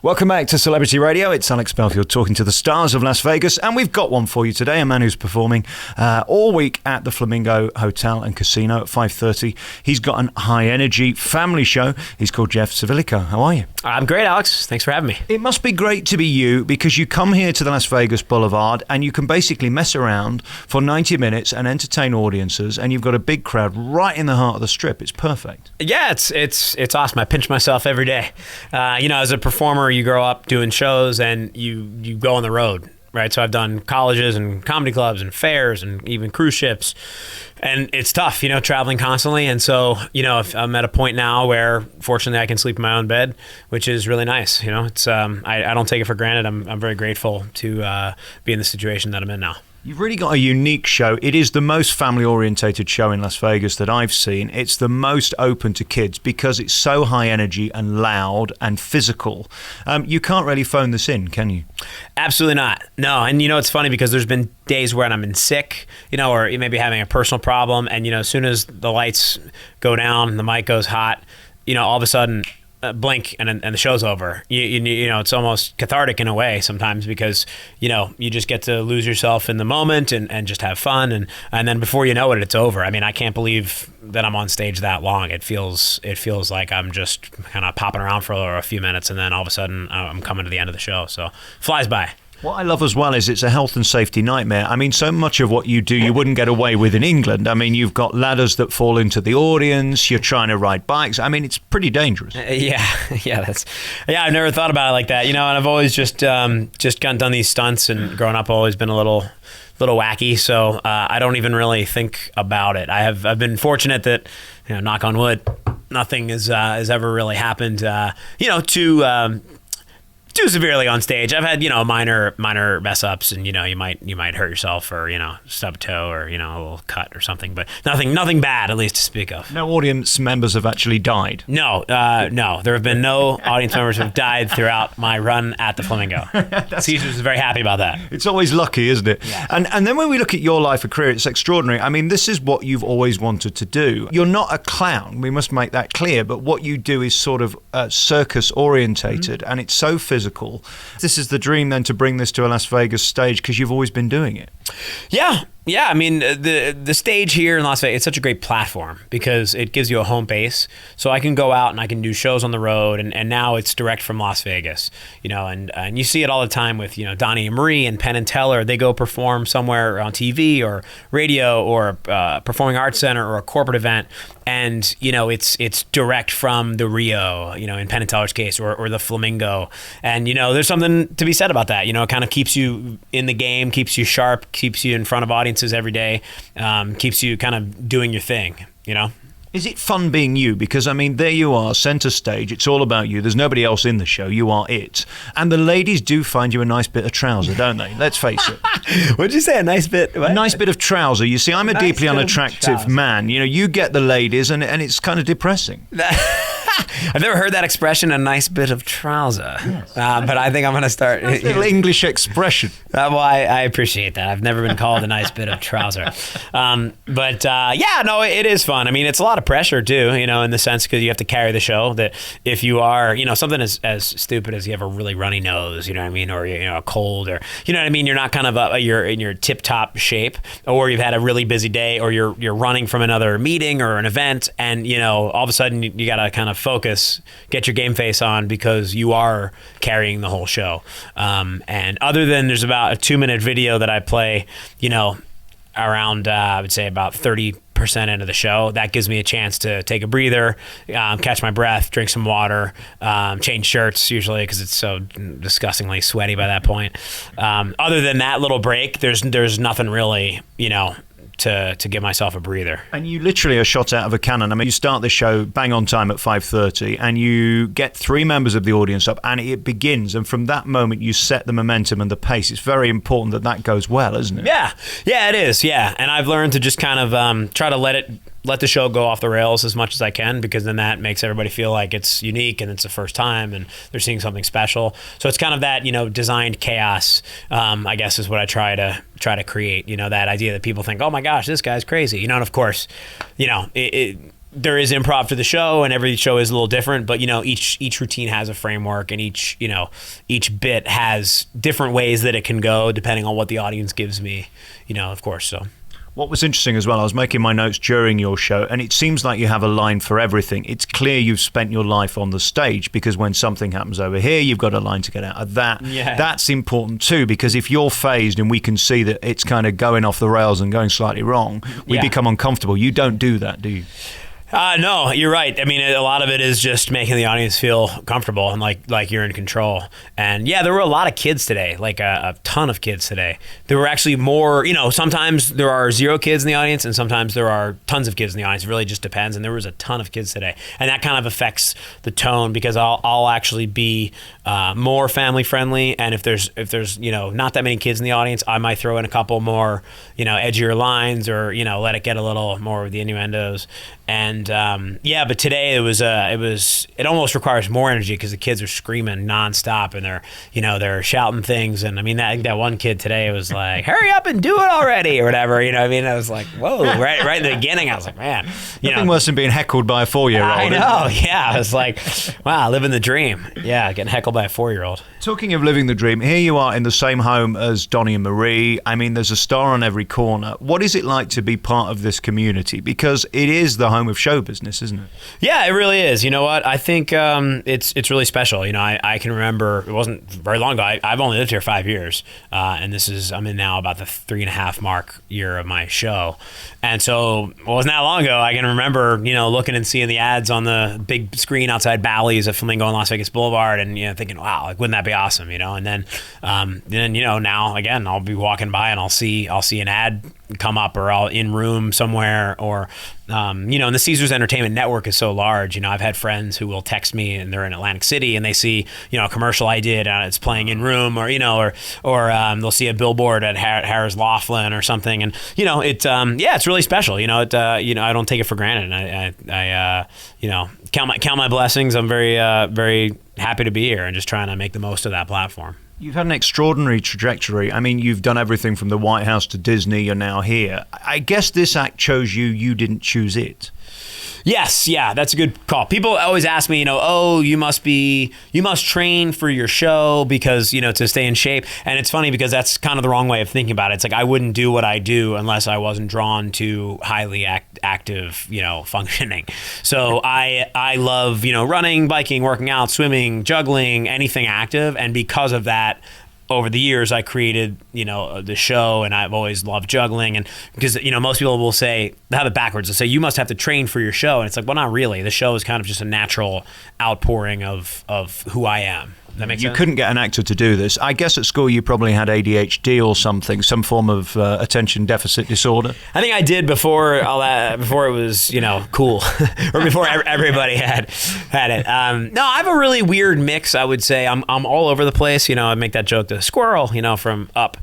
Welcome back to Celebrity Radio. It's Alex Belfield talking to the stars of Las Vegas, and we've got one for you today, a man who's performing all week at the Flamingo Hotel and Casino at 5:30. He's got a high-energy family show. He's called Jeff Civillico. How are you? I'm great, Alex. Thanks for having me. It must be great to be you, because you come here to the Las Vegas Boulevard and you can basically mess around for 90 minutes and entertain audiences, and you've got a big crowd right in the heart of the Strip. It's perfect. Yeah, it's awesome. I pinch myself every day. As a performer, you grow up doing shows and you go on the road, right? So I've done colleges and comedy clubs and fairs and even cruise ships, and it's tough, traveling constantly. And so, if I'm at a point now where fortunately I can sleep in my own bed, which is really nice. It's I don't take it for granted. I'm very grateful to be in the situation that I'm in now. You've really got a unique show. It is the most family-orientated show in Las Vegas that I've seen. It's the most open to kids because it's so high energy and loud and physical. You can't really phone this in, can you? Absolutely not. No, and it's funny because there's been days where I've been sick, or maybe having a personal problem, and as soon as the lights go down and the mic goes hot, all of a sudden blink and the show's over. It's almost cathartic in a way sometimes because you just get to lose yourself in the moment and just have fun, and then before you know it, it's over. I mean, I can't believe that I'm on stage that long. It feels like I'm just kind of popping around for a few minutes, and then all of a sudden I'm coming to the end of the show. So flies by. What I love as well is it's a health and safety nightmare. I mean, so much of what you do, you wouldn't get away with in England. I mean, you've got ladders that fall into the audience. You're trying to ride bikes. I mean, it's pretty dangerous. Yeah. I've never thought about it like that. And I've always just done these stunts, and growing up, I've always been a little wacky. So I don't even really think about it. I've been fortunate that, knock on wood, nothing has ever really happened. Too severely on stage. I've had minor mess ups, and you might hurt yourself, or stub a toe, or a little cut or something, but nothing bad, at least to speak of. No audience members have actually died. No, there have been no audience members who have died throughout my run at the Flamingo. Caesars is very happy about that. It's always lucky, isn't it? Yeah. And then when we look at your life and career, it's extraordinary. I mean, this is what you've always wanted to do. You're not a clown. We must make that clear. But what you do is sort of circus orientated, and it's so physical. This is the dream then, to bring this to a Las Vegas stage, because you've always been doing it. Yeah. I mean, the stage here in Las Vegas, it's such a great platform because it gives you a home base. So I can go out and I can do shows on the road, and now it's direct from Las Vegas, and you see it all the time with, Donnie and Marie and Penn and Teller. They go perform somewhere on TV or radio or Performing Arts Center or a corporate event, and it's direct from the Rio, in Penn and Teller's case, or the Flamingo, and there's something to be said about that. It kind of keeps you in the game, keeps you sharp, keeps you in front of audiences every day, keeps you kind of doing your thing. Is it fun being you? Because, I mean, there you are, center stage. It's all about you. There's nobody else in the show. You are it. And the ladies do find you a nice bit of trouser, don't they? Let's face it. What'd you say? A nice bit? What? A nice bit of trouser. You see, I'm a deeply unattractive man. You get the ladies, and it's kind of depressing. I've never heard that expression, a nice bit of trouser. Yes. But I think I'm going to start. Nice little English expression. Well, I appreciate that. I've never been called a nice bit of trouser. It is fun. I mean, it's a lot of pressure too, in the sense because you have to carry the show. That if you are, something as stupid as you have a really runny nose, or a cold, or you're not kind of you're in your tip top shape, or you've had a really busy day, or you're running from another meeting or an event, and all of a sudden you got to kind of focus, get your game face on, because you are carrying the whole show. And other than there's about a 2-minute video that I play, around I would say about 30% into the show, that gives me a chance to take a breather, catch my breath, drink some water, change shirts usually because it's so disgustingly sweaty by that point. Other than that little break, there's nothing really, to give myself a breather. And you literally are shot out of a cannon. I mean, you start the show bang on time at 5:30, and you get 3 members of the audience up, and it begins. And from that moment, you set the momentum and the pace. It's very important that goes well, isn't it? Yeah, it is. Yeah, and I've learned to just kind of try to let the show go off the rails as much as I can, because then that makes everybody feel like it's unique and it's the first time and they're seeing something special. So it's kind of that, designed chaos, I guess, is what I try to create, that idea that people think, oh my gosh, this guy's crazy, and of course, there is improv to the show, and every show is a little different, but each routine has a framework, and each bit has different ways that it can go depending on what the audience gives me, of course. So what was interesting as well, I was making my notes during your show, and it seems like you have a line for everything. It's clear you've spent your life on the stage, because when something happens over here, you've got a line to get out of that. Yeah. That's important too, because if you're phased and we can see that it's kind of going off the rails and going slightly wrong, we become uncomfortable. You don't do that, do you? No, you're right. I mean, a lot of it is just making the audience feel comfortable and like you're in control. And yeah, there were a lot of kids today, like a ton of kids today. There were actually more, sometimes there are 0 kids in the audience, and sometimes there are tons of kids in the audience. It really just depends. And there was a ton of kids today. And that kind of affects the tone, because I'll actually be more family friendly. And if there's not that many kids in the audience, I might throw in a couple more, edgier lines, or, let it get a little more of the innuendos. And but today it almost requires more energy, because the kids are screaming nonstop, and they're shouting things. And I mean, that one kid today was like, "Hurry up and do it already," or whatever. I was like, "Whoa!" Right in the beginning, I was like, "Man, nothing worse than being heckled by a 4-year-old." I know. Yeah, I was like, "Wow, living the dream." Yeah, getting heckled by a 4-year-old. Talking of living the dream, here you are in the same home as Donnie and Marie. I mean, there's a star on every corner. What is it like to be part of this community? Because it is the home of show business, isn't it? Yeah, it really is. You know what? I think it's really special. I can remember, it wasn't very long ago. I've only lived here 5 years, and I'm in now about the 3.5 year of my show. And so it wasn't that long ago. I can remember, looking and seeing the ads on the big screen outside Bally's at Flamingo and Las Vegas Boulevard, and thinking, wow, like, wouldn't that be awesome? And then now again, I'll be walking by and I'll see an ad come up, or I'll in room somewhere, or and the Caesars Entertainment Network is so large. I've had friends who will text me, and they're in Atlantic City, and they see a commercial I did, it's playing in room, or they'll see a billboard at Harris Laughlin or something, and it's really special. I don't take it for granted. I count my blessings. I'm very very happy to be here, and just trying to make the most of that platform. You've had an extraordinary trajectory. I mean, you've done everything from the White House to Disney. You're now here. I guess this act chose you. You didn't choose it. Yes, yeah, that's a good call. People always ask me, you must train for your show because, to stay in shape. And it's funny, because that's kind of the wrong way of thinking about it. It's like, I wouldn't do what I do unless I wasn't drawn to highly active, functioning. So I love, running, biking, working out, swimming, juggling, anything active. And because of that, over the years, I created, the show, and I've always loved juggling. And because, most people will say, they have it backwards. They'll say, you must have to train for your show. And it's like, well, not really. The show is kind of just a natural outpouring of who I am. That makes sense? You couldn't get an actor to do this. I guess at school you probably had ADHD or something, some form of attention deficit disorder. I think I did before all that, before it was, cool, or before everybody had it. No, I have a really weird mix. I would say I'm all over the place. I make that joke, the squirrel, from Up,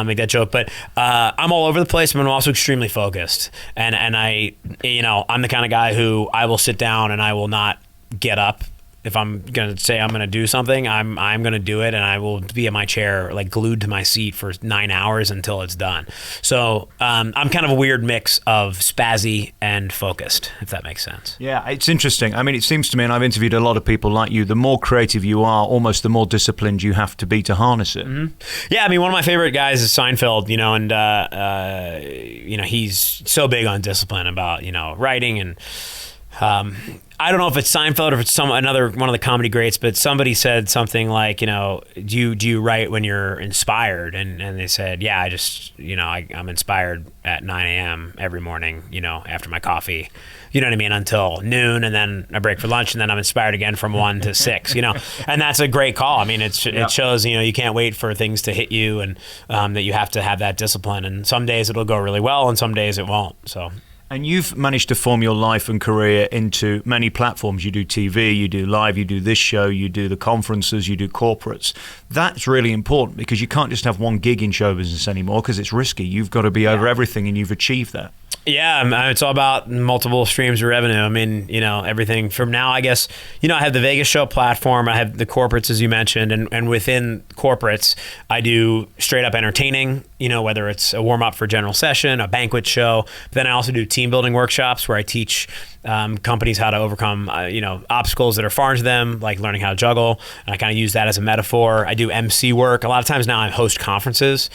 make that joke. But I'm all over the place, but I'm also extremely focused. And I, I'm the kind of guy who I will sit down and I will not get up. If I'm going to say I'm going to do something, I'm going to do it, and I will be in my chair, like glued to my seat for 9 hours until it's done. So I'm kind of a weird mix of spazzy and focused, if that makes sense. Yeah, it's interesting. I mean, it seems to me, and I've interviewed a lot of people like you, the more creative you are, almost the more disciplined you have to be to harness it. Mm-hmm. Yeah, I mean, one of my favorite guys is Seinfeld, and he's so big on discipline about, writing and I don't know if it's Seinfeld or if it's another one of the comedy greats, but somebody said something like, do you write when you're inspired? And they said, yeah, I just, I'm inspired at 9 a.m. every morning, after my coffee, you know what I mean, until noon, and then a break for lunch, and then I'm inspired again from 1 to 6, and that's a great call. I mean, it shows, you can't wait for things to hit you, and that you have to have that discipline, and some days it'll go really well and some days it won't, so. And you've managed to form your life and career into many platforms. You do TV, you do live, you do this show, you do the conferences, you do corporates. That's really important, because you can't just have one gig in show business anymore, because it's risky. You've got to be over everything, and you've achieved that. Yeah, it's all about multiple streams of revenue. I mean, everything from now, I guess, I have the Vegas show platform. I have the corporates, as you mentioned, and within corporates, I do straight up entertaining, whether it's a warm up for general session, a banquet show. But then I also do team building workshops where I teach companies how to overcome, obstacles that are foreign to them, like learning how to juggle. And I kind of use that as a metaphor. I do MC work. A lot of times now I host conferences,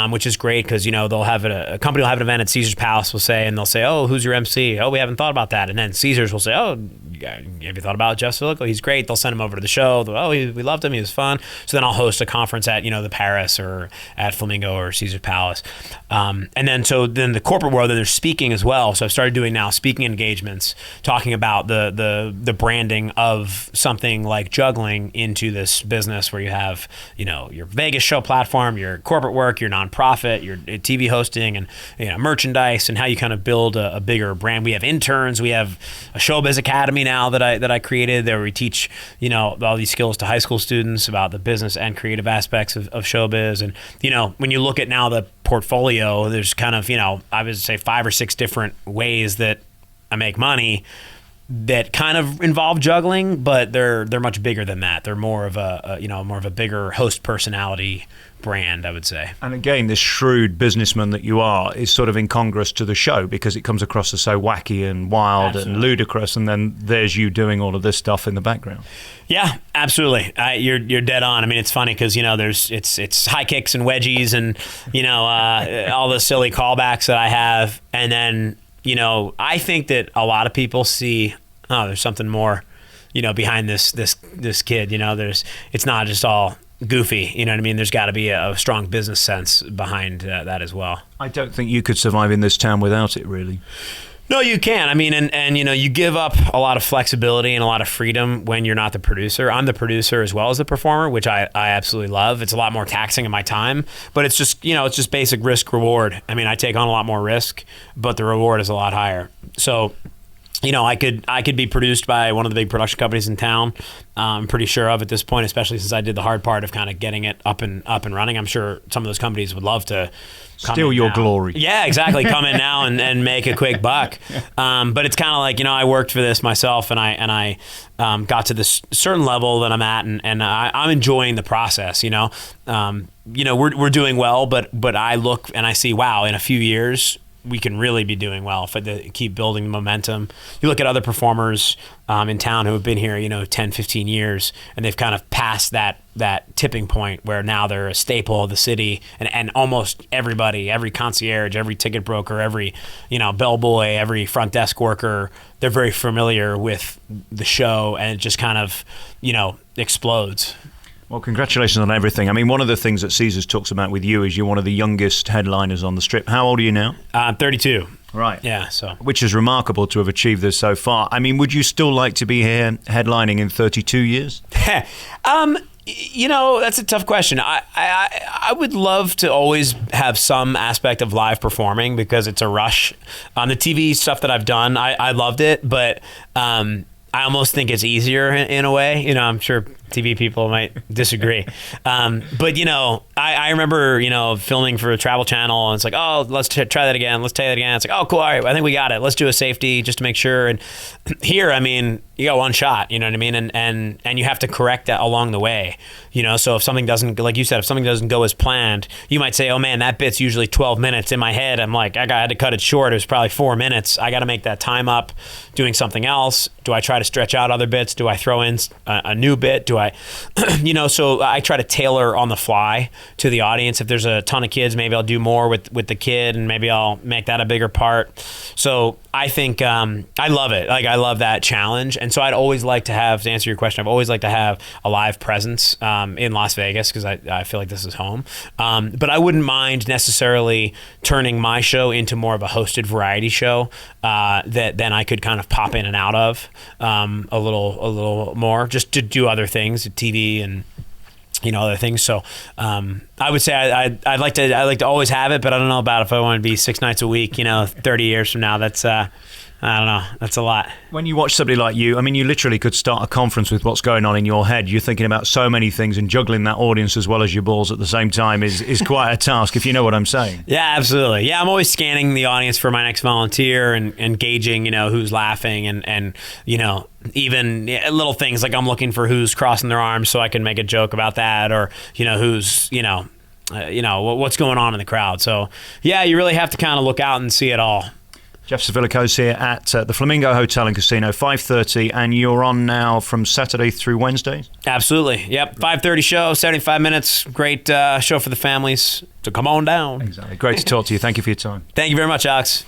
which is great because, they'll have a company will have an event at Caesar's Palace, and they'll say, oh, who's your MC? Oh, we haven't thought about that. And then Caesars will say, oh, have you thought about Jeff Civillico? He's great. They'll send him over to the show. We loved him. He was fun. So then I'll host a conference at, the Paris or at Flamingo or Caesar's Palace. And then the corporate world, then there's speaking as well. So I've started doing now speaking engagements, talking about the branding of something like juggling into this business where you have, your Vegas show platform, your corporate work, your nonprofit, your TV hosting, and merchandise, and how you kind of build a bigger brand. We have interns. We have a Showbiz Academy now that I created, where we teach all these skills to high school students about the business and creative aspects of showbiz. And when you look at now the portfolio, there's kind of I would say 5 or 6 different ways that I make money that kind of involve juggling, but they're much bigger than that. They're more of a bigger host personality brand, I would say. And again, this shrewd businessman that you are is sort of incongruous to the show because it comes across as so wacky and wild and ludicrous, and then there's you doing all of this stuff in the background. Yeah, absolutely. You're dead on. I mean, it's funny because it's high kicks and wedgies and all the silly callbacks that I have, and then I think that a lot of people see, there's something more, behind this kid. It's not just all goofy. You know what I mean? There's got to be a strong business sense behind that as well. I don't think you could survive in this town without it, really. No, you can. I mean, and you give up a lot of flexibility and a lot of freedom when you're not the producer. I'm the producer as well as the performer, which I absolutely love. It's a lot more taxing in my time, but it's just, it's just basic risk reward. I mean, I take on a lot more risk, but the reward is a lot higher. So, I could be produced by one of the big production companies in town. I'm pretty sure of at this point, especially since I did the hard part of kind of getting it up and running. I'm sure some of those companies would love to steal your glory. Yeah, exactly. Come in now and make a quick buck. But it's kind of like, I worked for this myself, and I got to this certain level that I'm at, and I'm enjoying the process. We're doing well, but I look and I see, wow, in a few years we can really be doing well if I keep building the momentum. You look at other performers in town who have been here, 10, 15 years, and they've kind of passed that tipping point where now they're a staple of the city, and almost everybody, every concierge, every ticket broker, every, bellboy, every front desk worker, they're very familiar with the show, and it just kind of, explodes. Well, congratulations on everything. I mean, one of the things that Caesars talks about with you is you're one of the youngest headliners on the Strip. How old are you now? I'm 32. Right. Yeah, so. Which is remarkable to have achieved this so far. I mean, would you still like to be here headlining in 32 years? That's a tough question. I would love to always have some aspect of live performing because it's a rush. On the TV stuff that I've done, I loved it, but I almost think it's easier in a way. I'm sure TV people might disagree. But, I remember, filming for a travel channel, and it's like, oh, let's try that again. Let's try that again. It's like, oh, cool. All right, I think we got it. Let's do a safety just to make sure. And here, I mean, you got one shot, you know what I mean? And you have to correct that along the way, So if something doesn't, like you said, if something doesn't go as planned, you might say, oh man, that bit's usually 12 minutes. In my head, I'm like, I had to cut it short. It was probably 4 minutes. I got to make that time up doing something else. Do I try to stretch out other bits? Do I throw in a new bit? Do I, so I try to tailor on the fly to the audience. If there's a ton of kids, maybe I'll do more with the kid, and maybe I'll make that a bigger part. So I think I love it. Like, I love that challenge. And so I'd always like to have, to answer your question, I've always liked to have a live presence in Las Vegas because I feel like this is home. But I wouldn't mind necessarily turning my show into more of a hosted variety show that then I could kind of pop in and out of a little more, just to do other things, TV and other things. So I would say I'd like to always have it, but I don't know about if I want to be 6 nights a week, 30 years from now. That's I don't know. That's a lot. When you watch somebody like you, I mean, you literally could start a conference with what's going on in your head. You're thinking about so many things, and juggling that audience as well as your balls at the same time is quite a task, if you know what I'm saying. Yeah, absolutely. Yeah, I'm always scanning the audience for my next volunteer and gauging, who's laughing and even little things like I'm looking for who's crossing their arms so I can make a joke about that, or, who's, what's going on in the crowd. So, yeah, you really have to kind of look out and see it all. Jeff Civillico's here at the Flamingo Hotel and Casino, 5:30, and you're on now from Saturday through Wednesday? Absolutely. Yep. 5:30 show, 75 minutes. Great show for the families. So come on down. Exactly. Great to talk to you. Thank you for your time. Thank you very much, Alex.